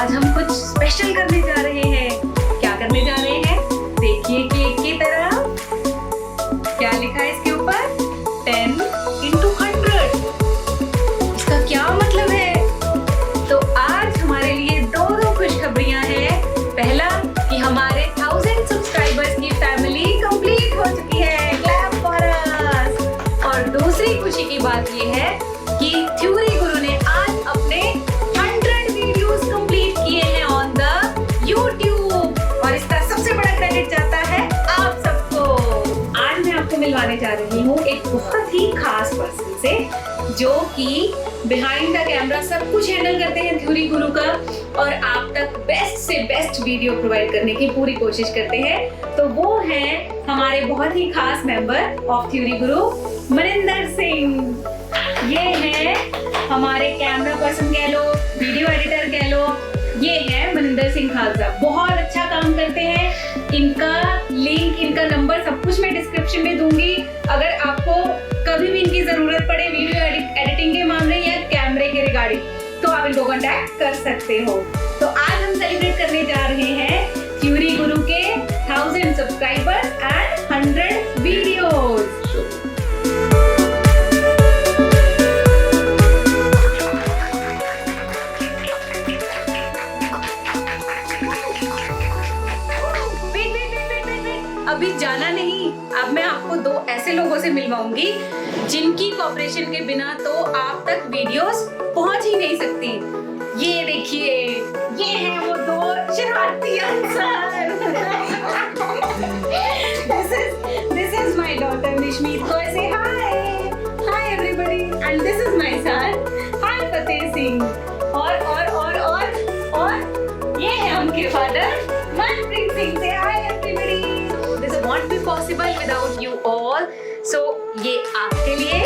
आज हम कुछ स्पेशल करने जा रहे हैं। क्या करने जा रहे हैं? देखिए केक की तरह क्या लिखा है इसके ऊपर, 10 into 100। इसका क्या मतलब है? तो आज हमारे लिए दो खुशखबरियां हैं। पहला कि हमारे 1000 सब्सक्राइबर्स की फैमिली कंप्लीट हो चुकी है, क्लैप फॉर अस। और दूसरी खुशी की बात ये है कि थ्योरी गुरु ने आज अपने 100 वीडियोस कंप्लीट किए हैं ऑन द यूट्यूब, और इसका सबसे बड़ा क्रेडिट जाता है आप सबको। आज मैं आपको मिलवाने जा रही हूँ एक बहुत ही खास पर्सन से, जो कि बिहाइंड द कैमरा सब कुछ हैंडल करते हैं थ्योरी गुरु का, और आप तक बेस्ट से बेस्ट वीडियो प्रोवाइड करने की पूरी कोशिश करते हैं। तो वो हैं हमारे बहुत ही खास मेंबर ऑफ थ्योरी गुरु, मनिंदर सिंह। ये है हमारे कैमरा पर्सन कह लो, वीडियो एडिटर कह लो, ये है मनिंदर सिंह खालसा। बहुत अच्छा काम करते हैं। इनका लिंक, इनका नंबर सब कुछ मैं डिस्क्रिप्शन में दूंगी। अगर आपको कभी भी इनकी जरूरत पड़े वीडियो एडिटिंग के मामले या कैमरे के रिगार्डिंग, तो आप इनको कांटेक्ट कर सकते हो। तो आज हम सेलिब्रेट करने जा रहे हैं थ्योरी गुरु के 1000 सब्सक्राइबर्स एंड 100 वीडियोस। अभी जाना नहीं, अब मैं आपको दो ऐसे लोगों से मिलवाऊंगी जिनकी कोऑपरेशन के बिना तो आप तक वीडियोस पहुंच ही नहीं सकती। ये देखिए, ये हैं वो दो शरारती answer. This is my daughter निशमीत। तो ऐसे hi everybody, and this is my son, hi Fateh Singh. और ये है उनके फादर मनप्रीत सिंह। से hi everybody। This won't be possible without you all. So ये आपके लिए